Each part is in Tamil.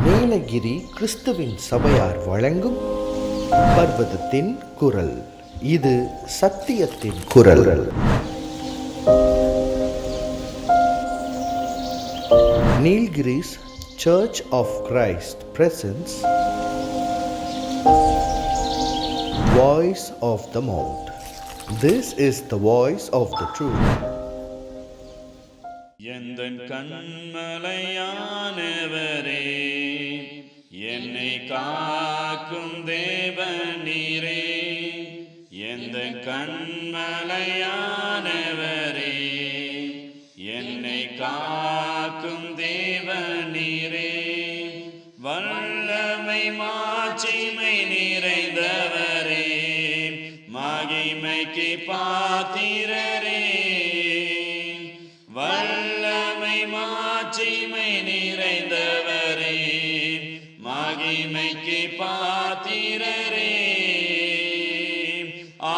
நீலகிரி கிறிஸ்துவின் சபையார் வழங்கும் பர்வதத்தின் குரல். இது சத்தியத்தின் குரல். Nilgiris Church of Christ presents Voice of the Mount. This is the voice of the truth. எந்தன் கண்மலையானவரே, என்னை காக்கும் தேவநீரே. எந்தன் கண்மலையானவரே, என்னை காக்கும் தேவநீரே. வல்லமை மாட்சிமை நிறைந்தவரே, மகிமைக்கு பாத்திரரே. வல்லமை மாட்சிமை நிறைந்தவரே, மகிமைக்கு பாத்திரரே.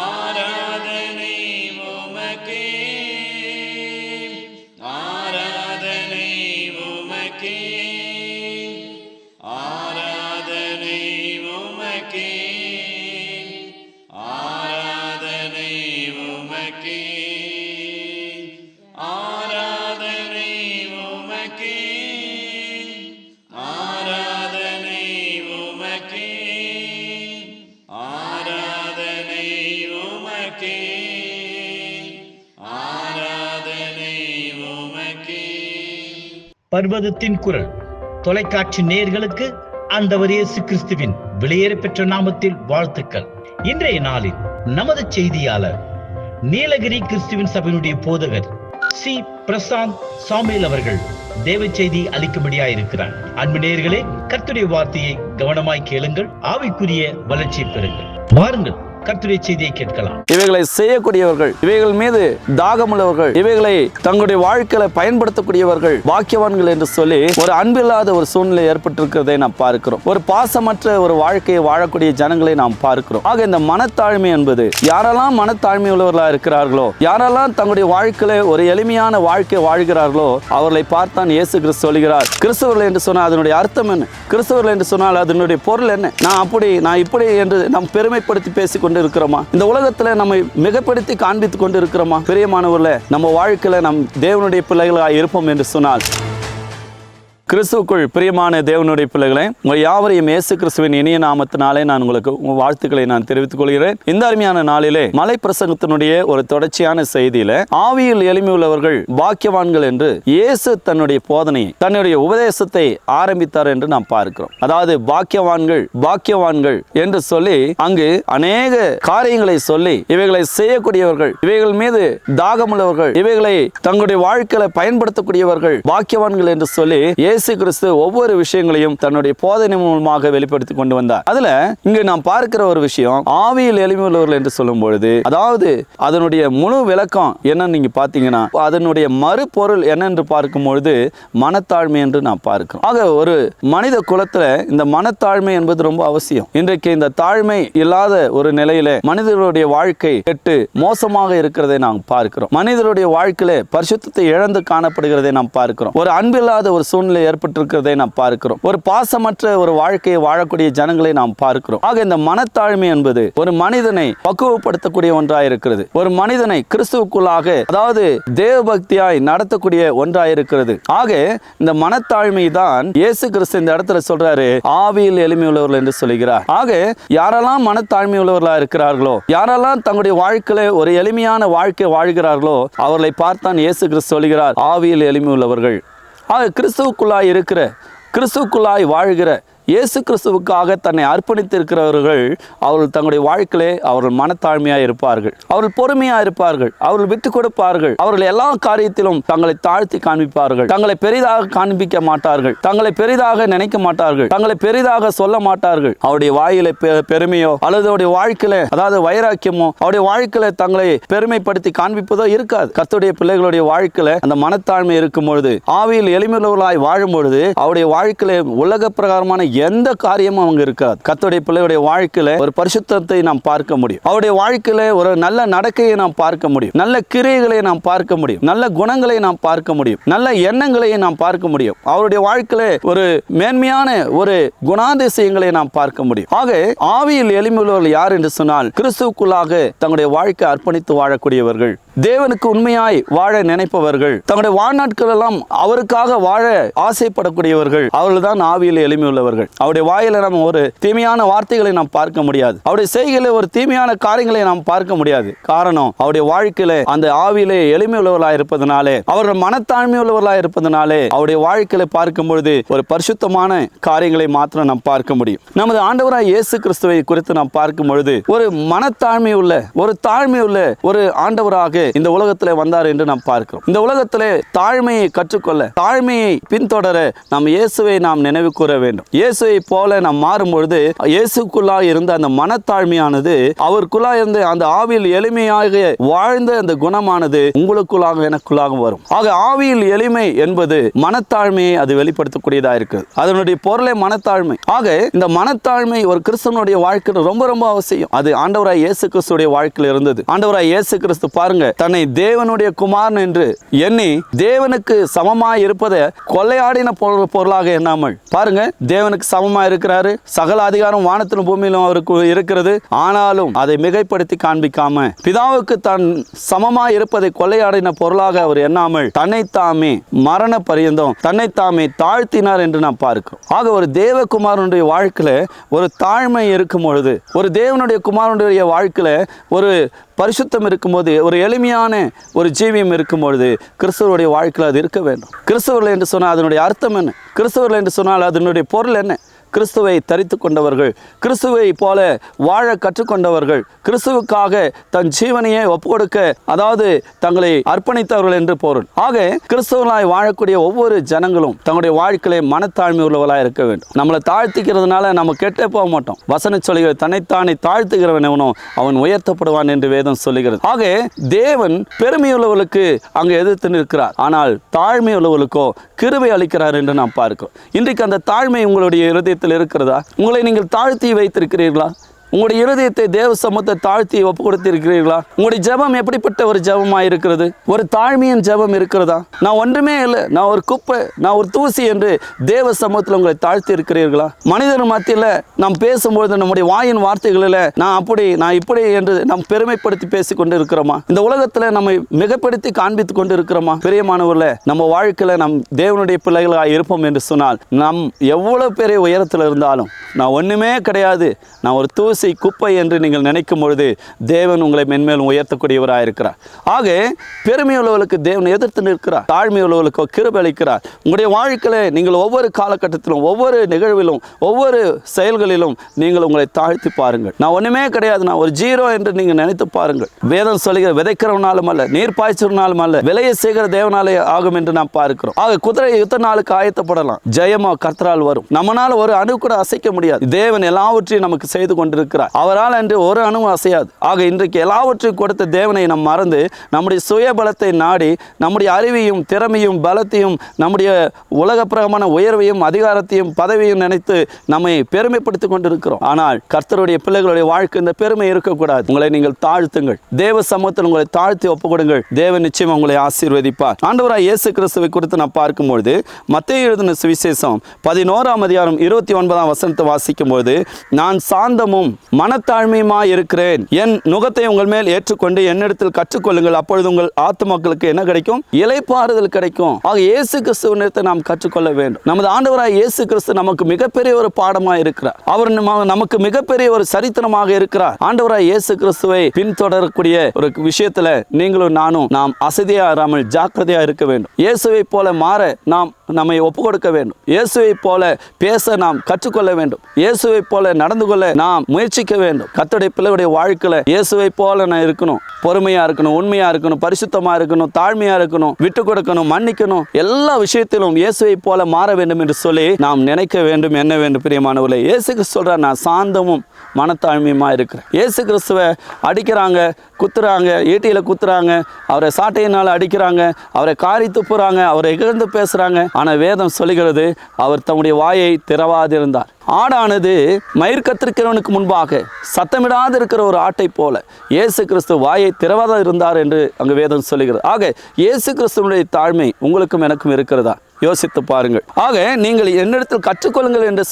ஆராதனை உமக்கே, ஆராதனை உமக்கே, ஆராதனை உமக்கே, ஆராதனை உமக்கே, ஆராதனை உமக்கே, ஆராதனை உமக்கே, ஆராதனை உமக்கே, ஆராதனை உமக்கே. பர்வதத்தின் குரல் தொலைக்காட்சி நேயர்களுக்கு ஆண்டவர் இயேசு கிறிஸ்துவின் வெளியேற பெற்ற நாமத்தில் வாழ்த்துக்கள். இன்றைய நாளில் நமது செய்தியாளர் நீலகிரி கிறிஸ்துவின் சபையினுடைய போதகர் சி. பிரசாந்த் சாமுவேல் அவர்கள் தேவ செய்தி அளிக்கும்படியாயிருக்கிறார். அன்பு நேயர்களே, கர்த்தருடைய வார்த்தையை கவனமாய் கேளுங்கள், ஆவிக்குரிய வளர்ச்சியை பெறுங்கள். வாருங்கள், கர்த்தருடைய செய்தியை கேட்கலாம். இவைகளை செய்யக்கூடியவர்கள், இவைகள் மீது தாகமுள்ளவர்கள், இவைகளை தங்களுடைய வாழ்க்கையில பயன்படுத்தக்கூடியவர்கள் பாக்கியவான்கள் என்று சொல்லி ஒரு அன்பில்லாத ஒரு சூழ்நிலை ஏற்பட்டிருக்கிறதை நாம் பார்க்கிறோம். ஒரு பாசமற்ற ஒரு வாழ்க்கையை வாழக்கூடிய ஜனங்களை நாம் பார்க்கிறோம். ஆக இந்த மனத்தாழ்மை என்பது, யாரெல்லாம் மனத்தாழ்மை உள்ளவர்களாக இருக்கிறார்களோ, யாரெல்லாம் தங்களுடைய வாழ்க்கையில ஒரு எளிமையான வாழ்க்கை வாழ்கிறார்களோ, அவர்களை பார்த்தான் இயேசு கிறிஸ்து சொல்கிறார். கிறிஸ்தவர்கள் என்று சொன்னால் அதனுடைய அர்த்தம் என்ன? கிறிஸ்தவர்கள் என்று சொன்னால் அதனுடைய பொருள் என்ன? நான் அப்படி, நான் இப்படி என்று நாம் பெருமைப்படுத்தி பேசிக்கொண்டு இருக்கிறோமா? இந்த உலகத்துல நம்மை மிகப்படுத்தி காண்பித்துக் கொண்டு இருக்கிறோமா? பிரியமானவர்களே, நம்ம வாழ்க்கையில நம் தேவனுடைய பிள்ளைகளாக இருப்போம் என்று சொன்னால், கிறிஸ்துவுக்குள் பிரியமான தேவனுடைய பிள்ளைகளே, உங்கள் யாவரையும் இயேசு கிறிஸ்துவின் இனிய நாமத்தினாலே நான் உங்களுக்கு வாழ்த்துக்களை நான் தெரிவித்துக் கொள்கிறேன். இந்த அருமையான நாளிலே மலை பிரசங்கத்தினுடைய ஒரு தொடர்ச்சியான செய்தியில ஆவியில் எளிமையுள்ளவர்கள் பாக்கியவான்கள் என்று இயேசு தன்னுடைய போதனையை, தன்னுடைய உபதேசத்தை ஆரம்பித்தார் என்று நாம் பார்க்கிறோம். அதாவது பாக்கியவான்கள், பாக்கியவான்கள் என்று சொல்லி அங்கு அநேக காரியங்களை சொல்லி இவைகளை செய்யக்கூடியவர்கள், இவைகள் மீது தாகமுள்ளவர்கள், இவைகளை தங்களுடைய வாழ்க்கையில பயன்படுத்தக்கூடியவர்கள் பாக்கியவான்கள் என்று சொல்லி இயேசு கிறிஸ்து ஒவ்வொரு விஷயங்களையும் தன்னுடைய போதனை மூலமாக வெளிப்படுத்தி கொண்டு வந்தார். அதுல இங்கு நாம் பார்க்கிற ஒரு விஷயம், ஆவியில் எளிமையுள்ளவர்கள் என்று சொல்லும் பொழுது, அதாவது அதனுடைய முழு விளக்கம் என்னன்னு நீங்க பாத்தீங்கன்னா, அதனுடைய மறுபொருள் என்னென்று பார்க்கும் பொழுது மனத்தாழ்மை என்று நாம் பார்க்கிறோம். ஆக ஒரு மனித குலத்துல இந்த மனத்தாழ்மை என்பது ரொம்ப அவசியம். இன்றைக்கு இந்த தாழ்மை இல்லாத ஒரு நிலையில மனிதர்களுடைய வாழ்க்கை கெட்டு மோசமாக இருக்கிறதை நாம் பார்க்கிறோம். மனிதருடைய வாழ்க்கையில பரிசுத்தத்தை இழந்து காணப்படுகிறதை நாம் பார்க்கிறோம். ஒரு அன்பில்லாத ஒரு சூழ்நிலை ஏற்பட்டிருக்கிறதை நாம் பார்க்கிறோம். ஒரு பாசமற்ற ஒரு வாழ்க்கையை வாழக்கூடிய ஜனங்களை நாம் பார்க்கிறோம். ஆக இந்த மனத்தாழ்மை என்பது ஒரு மனிதனை பக்குவப்படுத்தக்கூடிய ஒன்றாயிருக்கிறது. ஒரு மனிதனை கிறிஸ்துவுக்குள்ளாக, அதாவது தேவபக்தியாய் நடத்தக்கூடிய ஒன்றாயிருக்கிறது. ஆக இந்த மனத்தாழ்மை தான் இயேசு கிறிஸ்து இந்த இடத்துல சொல்றாரு, ஆவியில் எளிமை உள்ளவர்கள் என்று சொல்கிறார். ஆக யாரெல்லாம் மனத்தாழ்மை உள்ளவர்களா இருக்கிறார்களோ, யாரெல்லாம் தங்களுடைய வாழ்க்கையில ஒரு எளிமையான வாழ்க்கை வாழ்கிறார்களோ, அவர்களை பார்த்தான் இயேசு கிறிஸ்து சொல்கிறார், ஆவியில் எளிமை உள்ளவர்கள். ஆக கிறிஸ்துவுக்குள்ளாய் இருக்கிற, கிறிஸ்துவுக்குள்ளாய் வாழ்கிற, இயேசு கிறிஸ்துவுக்காக தன்னை அர்ப்பணித்திருக்கிறவர்கள், அவர்கள் தங்களுடைய வாழ்க்கையிலே அவர்கள் மனத்தாழ்மையாக இருப்பார்கள், அவர்கள் பொறுமையாக இருப்பார்கள், அவர்கள் விட்டு கொடுப்பார்கள், அவர்கள் எல்லா காரியத்திலும் தங்களை தாழ்த்தி காண்பிப்பார்கள், தங்களை பெரிதாக காண்பிக்க மாட்டார்கள், தங்களை பெரிதாக நினைக்க மாட்டார்கள், தங்களை பெரிதாக சொல்ல மாட்டார்கள். அவருடைய வாயில பெருமையோ அல்லது அவருடைய வாழ்க்கையில, அதாவது வைராக்கியமோ, அவருடைய வாழ்க்கையில தங்களை பெருமைப்படுத்தி காண்பிப்பதோ இருக்காது. கர்த்தருடைய பிள்ளைகளுடைய வாழ்க்கையில அந்த மனத்தாழ்மை இருக்கும் பொழுது, ஆவியில் எளிமையுள்ளவர்களாய் வாழும் பொழுது, அவருடைய வாழ்க்கையில உலக பிரகாரமான எந்த காரியமும் அவங்க இருக்காது. கர்த்தருடைய பிள்ளையுடைய வாழ்க்கையில ஒரு பரிசுத்தத்தை நாம் பார்க்க முடியும். அவருடைய வாழ்க்கையில ஒரு நல்ல நடக்கையை நாம் பார்க்க முடியும். நல்ல கிரியைகளை நாம் பார்க்க முடியும். நல்ல குணங்களை நாம் பார்க்க முடியும். நல்ல எண்ணங்களை நாம் பார்க்க முடியும். அவருடைய வாழ்க்கையில ஒரு மேன்மையான ஒரு குணாதிசயங்களை நாம் பார்க்க முடியும். ஆக ஆவியில் எளிமையுள்ளவர்கள் யார் என்று சொன்னால் கிறிஸ்துவுக்குள்ளாக தங்களுடைய வாழ்க்கை அர்ப்பணித்து வாழக்கூடியவர்கள், தேவனுக்கு உண்மையாய் வாழ நினைப்பவர்கள், தங்களுடைய வாழ்நாட்கள் எல்லாம் அவருக்காக வாழ ஆசைப்படக்கூடியவர்கள். அவர்கள் தான் ஆவியில் எளிமையுள்ளவர்கள். அவருடைய வாயில நம்ம ஒரு தீமையான வார்த்தைகளை நாம் பார்க்க முடியாது. அவருடைய செய்கையில ஒரு தீமையான காரியங்களை நாம் பார்க்க முடியாது. காரணம், அவருடைய வாழ்க்கையில அந்த ஆவியிலே எளிமை உள்ளவர்களாக இருப்பதனாலே, அவர்கள் மனத்தாழ்மை உள்ளவர்களாக இருப்பதனாலே அவருடைய வாழ்க்கையில பார்க்கும் பொழுது ஒரு பரிசுத்தமான காரியங்களை மாத்திரம் நாம் பார்க்க முடியும். நமது ஆண்டவராய் இயேசு கிறிஸ்துவை குறித்து நாம் பார்க்கும் பொழுது ஒரு மனத்தாழ்மை உள்ள, ஒரு தாழ்மை உள்ள ஒரு ஆண்டவராக இந்த உலகத்திலே வந்தார் என்று நாம் பார்க்கிறோம். இந்த உலகத்திலே தாழ்மையை கற்றுக்கொள்ள, தாழ்மையை பின்தொடர நாம் இயேசுவை நாம் நினைவு கூற வேண்டும். இயேசுவை போல நாம் மாறும் பொழுது இயேசுக்குள்ளாக இருந்த அந்த மனத்தாழ்மையானது, அவருக்குள்ளாக இருந்த அந்த ஆவியில் எளிமையாக வாழ்ந்த அந்த குணமானது உங்களுக்குள்ளாக எனக்குள்ளாக வரும். ஆக ஆவியில் எளிமை என்பது மனத்தாழ்மையை அது வெளிப்படுத்தக்கூடியதாக இருக்குது. அதனுடைய பொருளை மனத்தாழ்மை. ஆக இந்த மனத்தாழ்மை ஒரு கிறிஸ்தவனுடைய வாழ்க்கையில் ரொம்ப ரொம்ப அவசியம். அது ஆண்டவராய் இயேசு கிறிஸ்துடைய வாழ்க்கையில் இருந்தது. ஆண்டவராய் இயேசு கிறிஸ்து பாருங்க, தன்னை தேவனுடைய குமாரன் என்று எண்ணி தேவனுக்கு சமமாய் இருப்பதை கொள்ளையாடின பொருளாக எண்ணாமல், பாருங்க, தேவனுக்கு சமமா இருக்கிறாரு, சகல அதிகாரம் வானத்திலும் பூமியிலும் அவருக்கு இருக்கிறது. ஆனாலும் அதை மிகைப்படுத்தி காண்பிக்காம பிதாவுக்கு தன் சமமாய் இருப்பதை கொள்ளையாடின பொருளாக அவர் எண்ணாமல் தன்னைத்தாமே மரண பரியந்தம் தன்னைத்தாமே தாழ்த்தினார் என்று நாம் பார்க்கிறோம். ஆக ஒரு தேவகுமாரனுடைய வாழ்க்கையில ஒரு தாழ்மை இருக்கும் பொழுது, ஒரு தேவனுடைய குமாரனுடைய வாழ்க்கையில ஒரு பரிசுத்தம் இருக்கும்போது, ஒரு எளிமையான ஒரு ஜீவியம் இருக்கும் பொழுது கிறிஸ்தவருடைய வாழ்க்கையில் அது இருக்க வேண்டும். கிறிஸ்தவர்கள் என்று சொன்னால் அதனுடைய அர்த்தம் என்ன? கிறிஸ்தவர்கள் என்று சொன்னால் அதனுடைய பொருள் என்ன? கிறிஸ்துவை தரித்து கொண்டவர்கள், கிறிஸ்துவை போல வாழ கற்றுக்கொண்டவர்கள், கிறிஸ்துவுக்காக தன் ஜீவனையை ஒப்புக்கொடுக்க, அதாவது தங்களை அர்ப்பணித்தவர்கள் என்று பொருள். ஆக கிறிஸ்தவர்களாய் வாழக்கூடிய ஒவ்வொரு ஜனங்களும் தங்களுடைய வாழ்க்கையிலே மனத்தாழ்மை உள்ளவர்களாக இருக்க வேண்டும். நம்மளை தாழ்த்திக்கிறதுனால நம்ம கெட்டே போக மாட்டோம். வசனம் சொல்லுகிறது, தன்னைத்தானே தாழ்த்துகிறவன் எவனோ அவன் உயர்த்தப்படுவான் என்று வேதம் சொல்லுகிறது. ஆக தேவன் பெருமையுள்ளவர்களுக்கு அங்கு எதிர்த்து நிற்கிறார், ஆனால் தாழ்மை உள்ளவர்களுக்கோ கிருபை அளிக்கிறார் என்று நாம் பார்க்கிறோம். இன்றைக்கு அந்த தாழ்மை உங்களுடைய இருதயத்தில் இருக்கிறதா? உங்களை நீங்கள் தாழ்த்தி வைத்திருக்கிறீர்களா? உங்களுடைய இருதயத்தை தேவ சமூகத்தை தாழ்த்தி ஒப்பு கொடுத்திருக்கிறீர்களா? உங்களுடைய ஜெபம் எப்படிப்பட்ட ஒரு ஜெபமாக இருக்கிறது? ஒரு தாழ்மையின் ஜெபம் இருக்கிறதா? நான் ஒன்றுமே இல்லை, நான் ஒரு குப்பை, நான் ஒரு தூசி என்று தேவ சமூகத்தில் உங்களை தாழ்த்தி இருக்கிறீர்களா? மனிதர் மத்தியில் நாம் பேசும்பொழுது நம்முடைய வாயின் வார்த்தைகளில் நான் அப்படி, நான் இப்படி என்று நாம் பெருமைப்படுத்தி பேசி கொண்டு இருக்கிறோமா? இந்த உலகத்தில் நம்மை மிகப்படுத்தி காண்பித்து கொண்டு இருக்கிறோமா? பிரியமானவர்களே, நம்ம வாழ்க்கையில் நம் தேவனுடைய பிள்ளைகளாக இருப்போம் என்று சொன்னால், நம் எவ்வளவு பெரிய உயரத்தில் இருந்தாலும் நான் ஒன்றுமே கிடையாது, நான் ஒரு தூசி குப்பை என்று நீங்கள் நினைக்கும் பொழுது தேவன் உங்களை மென்மேலும் உயர்த்தக்கூடியவராக இருக்கிறார். ஆக பெருமையுள்ளவர்களுக்கு தேவன் எதிர்த்து நிற்கிறார், தாழ்மையுள்ளவர்களுக்கு கிருபை அளிக்கிறார். உங்களுடைய வாழ்க்கையில நீங்கள் ஒவ்வொரு காலகட்டத்திலும், ஒவ்வொரு நிகழ்விலும், ஒவ்வொரு செயல்களிலும் நீங்கள் உங்களை தாழ்த்தி பாருங்கள். நான் ஒன்றுமே கிடையாது, நான் ஒரு ஜீரோ என்று நீங்கள் நினைத்து பாருங்கள். வேதம் சொல்லுகிற விதைக்கிறவனாலும் அல்ல, நீர் பாய்ச்சனாலும் அல்ல, விலையை செய்கிற தேவனாலே ஆகும் என்று நாம் பார்க்கிறோம். ஆக குதிரை யுத்த நாளுக்கு ஆயத்தப்படலாம், ஜெயமோ கர்த்தரால் வரும். நம்மளால ஒரு அணு கூட அசைக்க முடியாது. தேவன் எல்லாவற்றையும் நமக்கு செய்து கொண்டிருக்கிறார். அவரால் என்று ஒரு அணுவும் அசையாது. ஆக இன்றைக்கு எல்லாவற்றையும் கொடுத்த தேவனை நாம் மறந்து நம்முடைய சுயபலத்தை நாடி நம்முடைய அறிவையும் திறமையும் பலத்தையும் நம்முடைய உலக பிரகமான உயர்வையும் அதிகாரத்தையும் பதவியும் நினைத்து நம்மை பெருமைப்படுத்திக் கொண்டிருக்கிறோம். ஆனால் கர்த்தருடைய பிள்ளைகளுடைய வாழ்க்கை இந்த பெருமை இருக்கக்கூடாது. உங்களை நீங்கள் தாழ்த்துங்கள், தேவ சமூகத்தில் உங்களை தாழ்த்தி ஒப்புக் கொடுங்கள். தேவன் நிச்சயம் உங்களை ஆசீர்வதிப்பார். ஆண்டவராய் இயேசு கிறிஸ்துவை குறித்து நாம் பார்க்கும்பொழுது மத்தேயு எழுதின சுவிசேஷம் 11ஆம் அதிகாரம் 29ஆம் வசனத்தை வாசிக்கும்போது, நான் சாந்தமும் மனத்தாழ்மையுமாய் இருக்கிறேன், என் நுகத்தை உங்கள் மேல் ஏற்றுக்கொண்டு என்னிடத்தில் கற்றுக்கொள்ளுங்கள், அப்பொழுது உங்கள் ஆத்துமாக்களுக்கு என்ன கிடைக்கும்? இளைப்பாறுதல் கிடைக்கும். ஆக இயேசு கிறிஸ்துவினிடத்தை நாம் கற்றுக்கொள்ள வேண்டும். நமது ஆண்டவராய் இயேசு கிறிஸ்து நமக்கு மிகப்பெரிய ஒரு பாடமாக இருக்கிறார். அவர் நமக்கு மிகப்பெரிய ஒரு சரித்திரமாக இருக்கிறார். ஆண்டவராய் இயேசு கிறிஸ்துவை பின்தொடரக்கூடிய ஒரு விஷயத்துல நீங்களும் நானும் நாம் அசதியாராமல் ஜாக்கிரதையா இருக்க வேண்டும். இயேசுவை போல மாற நாம் நம்மை ஒப்புக் கொடுக்க வேண்டும். இயேசுவை போல பேச நாம் கற்றுக்கொள்ள வேண்டும். இயேசுவை போல நடந்து கொள்ள நாம் முயற்சிக்க வேண்டும். கர்த்தருடைய பிள்ளைகளுடைய வாழ்க்கையில இயேசுவை போல நான் இருக்கணும், பொறுமையா இருக்கணும், உண்மையா இருக்கணும், பரிசுத்தமா இருக்கணும், தாழ்மையா இருக்கணும், விட்டு கொடுக்கணும், மன்னிக்கணும், எல்லா விஷயத்திலும் இயேசுவை போல மாற வேண்டும் என்று சொல்லி நாம் நினைக்க வேண்டும். என்ன வேண்டும் பிரியமானவர்களே? இயேசு கிறிஸ்து சொல்றார், நான் சாந்தமும் மனத்தாழ்மையுமா இருக்கிறேன். இயேசு கிறிஸ்துவை அடிக்கிறாங்க, குத்துறாங்க, ஈட்டியில குத்துறாங்க, அவரை சாட்டையினால் அடிக்கிறாங்க, அவரை காரி துப்புறாங்க, அவரை இகழ்ந்து பேசுறாங்க. ஆனால் வேதம் சொல்லுகிறது, அவர் தம்முடைய வாயை திறவாதிருந்தார். ஆடானது மயிர் கத்திருக்கிறவனுக்கு முன்பாக சத்தமிடாது இருக்கிற ஒரு ஆட்டை போல இயேசு கிறிஸ்து வாயை திறவாத இருந்தார் என்று அங்கு வேதம் சொல்லுகிறது. ஆக இயேசு கிறிஸ்துவனுடைய தாழ்மை உங்களுக்கும் எனக்கும் இருக்கிறதா? யோசித்து பாருங்கள். ஆக நீங்கள் என்னிடத்தில் கற்றுக்கொள்ளுங்கள் என்று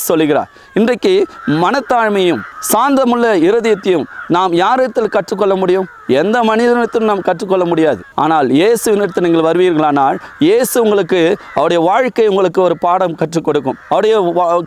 சொல்லுகிறார். இன்றைக்கு மனத்தாழ்மையும் சாந்தமுள்ள இருதயத்தையும் நாம் யாரிடத்தில் கற்றுக்கொள்ள முடியும்? எந்த மனிதனிடத்திலும் நாம் கற்றுக்கொள்ள முடியாது. ஆனால் இயேசுவினிடத்தில் நீங்கள் வருவீர்களானால் இயேசு உங்களுக்கு அவருடைய வாழ்க்கை உங்களுக்கு ஒரு பாடம் கற்றுக் கொடுக்கும். அவருடைய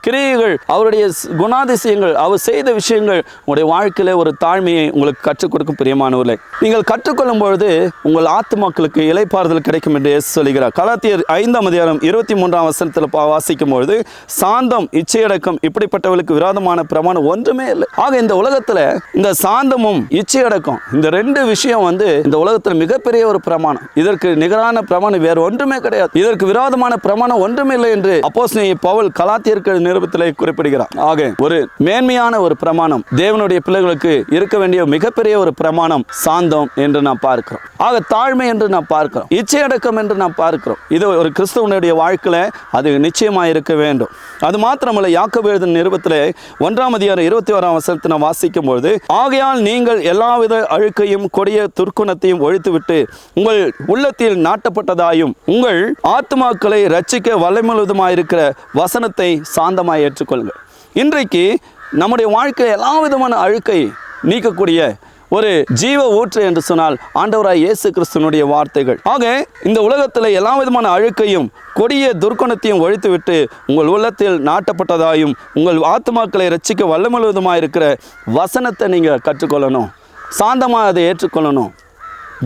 கிரியைகள், அவருடைய குணாதிசயங்கள், அவர் செய்த விஷயங்கள் உங்களுடைய வாழ்க்கையில ஒரு தாழ்மையை உங்களுக்கு கற்றுக் கொடுக்கும். பிரியமானவர்களே, நீங்கள் கற்றுக்கொள்ளும் பொழுது உங்கள் ஆத்துமாக்களுக்கு இளைப்பாறுதல் கிடைக்கும் என்று இயேசு சொல்கிறார். கலாத்தியர் 5:23 வாசிக்கும் பொழுது சாந்தம், இச்சையடக்கம் இப்படிப்பட்டவர்களுக்கு விரோதமான பிரமாணம் ஒன்றுமே இல்லை. ஆக இந்த உலகத்துல இந்த சாந்தமும் இச்சையடக்கம் இந்த ரெண்டு விஷயம் இந்த உலகத்தில் மிகப்பெரிய ஒரு பிரமாணம். இதற்கு நிகரான பிரமாணம் வேறு ஒன்றுமே கிடையாது. இதற்கு விரோதமான பிரமாணம் ஒன்றுமே இல்லை என்று அப்போஸ்தலன் பவுல் கலாத்தியர்கள் நிருபத்திலே குறிப்பிடுகிறார். ஆக ஒரு மேன்மையான ஒரு பிரமாணம், தேவனுடைய பிள்ளைகளுக்கு இருக்க வேண்டிய மிகப்பெரிய ஒரு பிரமாணம் சாந்தம் என்று நாம் பார்க்கிறோம். ஆக தாழ்மை என்று நாம் பார்க்கிறோம், இச்சையடக்கம் என்று நாம் பார்க்கிறோம். இது ஒரு கிறிஸ்தவனுடைய வாழ்க்கையில அது நிச்சயமாக இருக்க வேண்டும். அது மாத்திரமல்ல, யாக்கோபு எழுதின நிருபத்திலே 1:21 நாம் வாசிக்கும் பொழுது, ஆகையால் நீங்கள் எல்லாவித அழுக்கையும் கொடிய துர்க்குணத்தையும் ஒழித்துவிட்டு உங்கள் உள்ளத்தில் நாட்டப்பட்டதாயும் உங்கள் ஆத்துமாக்களை ரட்சிக்க வல்லமையுள்ளதுமாயிருக்கிற வசனத்தை சாந்தமாய் ஏற்றுக்கொள்ளுங்கள். இன்றைக்கு நம்முடைய வாழ்க்கையில் எல்லா விதமான அழுக்கை நீக்கக்கூடிய ஒரு ஜீவ ஊற்று என்று சொன்னால் ஆண்டவராய் இயேசு கிறிஸ்துவனுடைய வார்த்தைகள். ஆக இந்த உலகத்தில் எல்லா விதமான அழுக்கையும் கொடிய துர்க்குணத்தையும் ஒழித்துவிட்டு உங்கள் உள்ளத்தில் நாட்டப்பட்டதாயும் உங்கள் ஆத்துமாக்களை ரட்சிக்க வல்லமையுள்ளதுமாய் இருக்கிற வசனத்தை நீங்கள் கற்றுக்கொள்ளணும், சாந்தமாக அதை ஏற்றுக்கொள்ளணும்.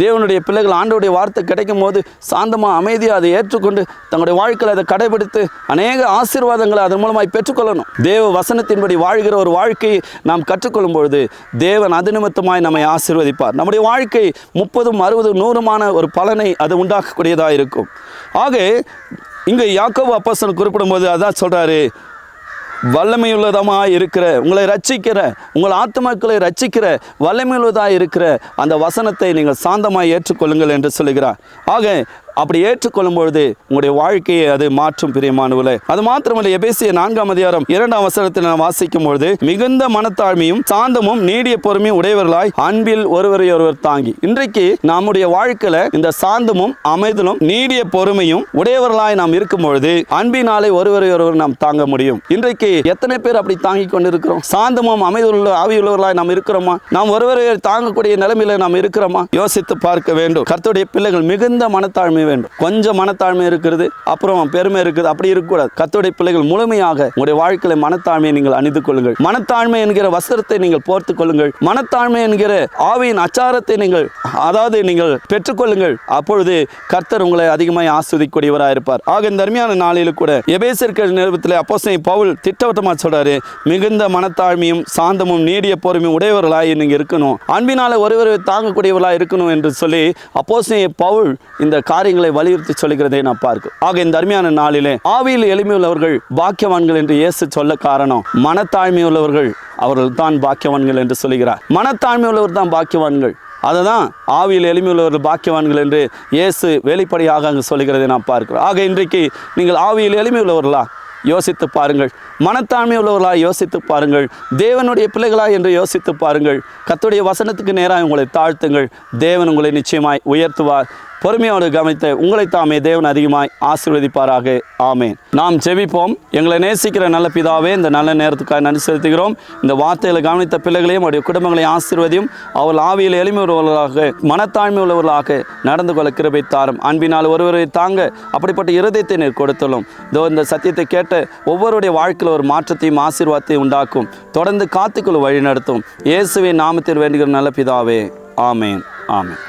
தேவனுடைய பிள்ளைகள் ஆண்டவருடைய வார்த்தை கிடைக்கும் போது சாந்தமாக அமைதியாக அதை ஏற்றுக்கொண்டு தங்களுடைய வாழ்க்கையில் அதை கடைபிடித்து அநேக ஆசீர்வாதங்களை அதன் மூலமாய் பெற்றுக்கொள்ளணும். தேவ வசனத்தின்படி வாழ்கிற ஒரு வாழ்க்கையை நாம் கற்றுக்கொள்ளும் பொழுது தேவன் அது நிமித்தமாய் நம்மை ஆசீர்வதிப்பார். நம்முடைய வாழ்க்கை 30, 60, 100 ஒரு பலனை அது உண்டாக்கக்கூடியதாக இருக்கும். ஆக இங்கே யாக்கோபு அப்போஸ்தலன் குறிப்பிடும் போது அதான் சொல்கிறாரு, வல்லமையுள்ளதமாக இருக்கிற உங்களை ரட்சிக்கிற உங்கள் ஆத்துமாக்களை ரட்சிக்கிற வல்லமையுள்ளதாக இருக்கிற அந்த வசனத்தை நீங்கள் சாந்தமாக ஏற்றுக்கொள்ளுங்கள் என்று சொல்லுகிறார். ஆக அப்படி ஏற்றுக்கொள்ளும் பொழுது உங்களுடைய வாழ்க்கையை அது மாற்றும். பிரியமானவர்களே, அது மாத்திரமல்ல, எபேசியர் 4:2 நாம் வாசிக்கும் பொழுது மிகுந்த மனத்தாழ்மையும் சாந்தமும் நீடிய பொறுமையும் உடையவர்களாய் அன்பில் ஒருவரை ஒருவர் தாங்கி. இன்றைக்கு நம்முடைய வாழ்க்கையில இந்த சாந்தமும் அமைதலும் நீடிய பொறுமையும் உடையவர்களாய் நாம் இருக்கும் பொழுது அன்பினாலே ஒருவரை ஒருவர் நாம் தாங்க முடியும். இன்றைக்கு எத்தனை பேர் அப்படி தாங்கி கொண்டிருக்கிறோம்? சாந்தமும் அமைதலுள்ள ஆவியுள்ளவர்களாய் நாம் இருக்கிறோமா? நாம் ஒருவரை தாங்கக்கூடிய நிலைமையில நாம் இருக்கிறோமா? யோசித்து பார்க்க வேண்டும். கர்த்தருடைய பிள்ளைகள் மிகுந்த மனத்தாழ்மை வேண்டும். கொஞ்சம் மனத்தாழ்மை இருக்கிறது, அப்புறம் பெருமை இருக்குது, அப்படி இருக்கக்கூடாது. கர்த்தருடைய பிள்ளைகள் முழுமையாக உங்களுடைய வாழ்க்கையில மனத்தாழ்மையை நீங்கள் அணிந்து கொள்ளுங்கள். மனத்தாழ்மை என்கிற வஸ்திரத்தை நீங்கள் போர்த்து கொள்ளுங்கள். மனத்தாழ்மை என்கிற ஆவியின் அச்சாரத்தை நீங்கள் பெற்றுக்கொள்ளுங்கள். அப்பொழுது கர்த்தர் உங்களை அதிகமாக ஆஸ்வதிக்கூடியவராக இருப்பார். ஆக இந்த அருமையான நாளில் கூட எபேசியர் நிருபத்திலே அப்போஸ்தலன் பவுல் திட்டவட்டமாக சொல்றாரு, மிகுந்த மனத்தாழ்மையும் சாந்தமும் நீடிய பொறுமையும் உடையவர்களாய் நீங்க இருக்கணும், அன்பினால ஒருவரை தாங்கக்கூடியவர்களாக இருக்கணும் என்று சொல்லி அப்போஸ்தலன் பவுல் இந்த காரியங்களை வலியுறுத்தி சொல்லுகிறதை நான் பார்க்கிறோம். ஆக இந்த அருமையான நாளிலே ஆவியில் எளிமையுள்ளவர்கள் பாக்கியவான்கள் என்று இயேசு சொல்ல காரணம், மனத்தாழ்மை உள்ளவர்கள் அவர்கள் தான் பாக்கியவான்கள் என்று சொல்லுகிறார். மனத்தாழ்மை உள்ளவர் தான் பாக்கியவான்கள். அதுதான் ஆவியில் எளிமையுள்ளவர்கள் பாக்கியவான்கள் என்று இயேசு வெளிப்படையாக அங்கு சொல்லுகிறதை நான் பார்க்கிறோம். ஆக இன்றைக்கு நீங்கள் ஆவியில் எளிமை உள்ளவர்களா யோசித்து பாருங்கள், மனத்தாழ்மை உள்ளவர்களாக யோசித்து பாருங்கள், தேவனுடைய பிள்ளைகளாக என்று யோசித்து பாருங்கள். கர்த்தருடைய வசனத்துக்கு நேராக உங்களை தாழ்த்துங்கள். தேவன் உங்களை நிச்சயமாய் உயர்த்துவார். பொறுமையோடு கவனித்த உங்களை தாமே தேவன் அதிகமாய் ஆசீர்வதிப்பாராக. ஆமேன். நாம் ஜெபிப்போம். எங்களை நேசிக்கிற நல்ல பிதாவே, இந்த நல்ல நேரத்துக்காக நன்றி செலுத்துகிறோம். இந்த வார்த்தைகளை கவனித்த பிள்ளைகளையும் அவருடைய குடும்பங்களையும் ஆசீர்வதியும். அவர்கள் ஆவியில் எளிமை உள்ளவர்களாக மனத்தாழ்மை உள்ளவர்களாக நடந்து கொள்ள கிருபை தாரும். அன்பினால் ஒருவரை தாங்க அப்படிப்பட்ட இருதயத்தை நீர் கொடுத்தலும். இந்த சத்தியத்தை கேட்ட ஒவ்வொருடைய வாழ்க்கையில் ஒரு மாற்றத்தையும் ஆசீர்வாதத்தையும் உண்டாக்கும். தொடர்ந்து காத்துக்குள் வழி நடத்தும். இயேசுவின் நாமத்தில் வேண்டுகிற நல்ல பிதாவே. ஆமேன். ஆமேன்.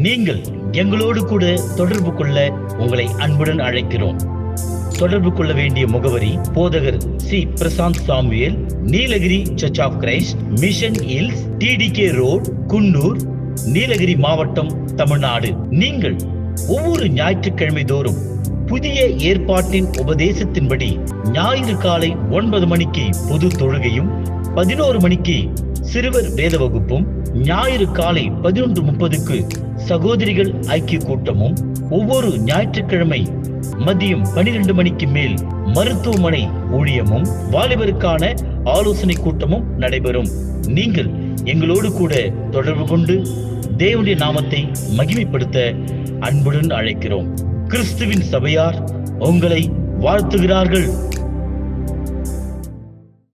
நீங்கள் எங்களோடு கூட தொடர்பு கொள்ள உங்களை அன்புடன் அழைக்கிறோம். தொடர்பு கொள்ள வேண்டிய முகவரி போதகர் C Prashanth Samuel, Nilgiri church of Christ, mission hills, TTK road, Coonoor, Nilgiri மாவட்டம், தமிழ்நாடு. நீங்கள் ஒவ்வொரு ஞாயிற்றுக்கிழமை தோறும் புதிய ஏற்பாட்டின் உபதேசத்தின்படி ஞாயிறு காலை 9 மணிக்கு பொது தொழுகையும், 11 மணிக்கு சிறுவர் வேத வகுப்பும், ஞாயிறு காலை 11:30க்கு சகோதரிகள் ஐக்கிய கூட்டமும், ஒவ்வொரு ஞாயிற்றுக்கிழமை மதியம் 12 மணிக்கு மேல் மருத்துவமனை ஊழியமும், வாலிபருக்கான ஆலோசனை கூட்டமும் நடைபெறும். நீங்கள் எங்களோடு கூட தொடர்பு கொண்டு தேவனுடைய நாமத்தை மகிமைப்படுத்த அன்புடன் அழைக்கிறோம். கிறிஸ்துவின் சபையார் உங்களை வாழ்த்துகிறார்கள்.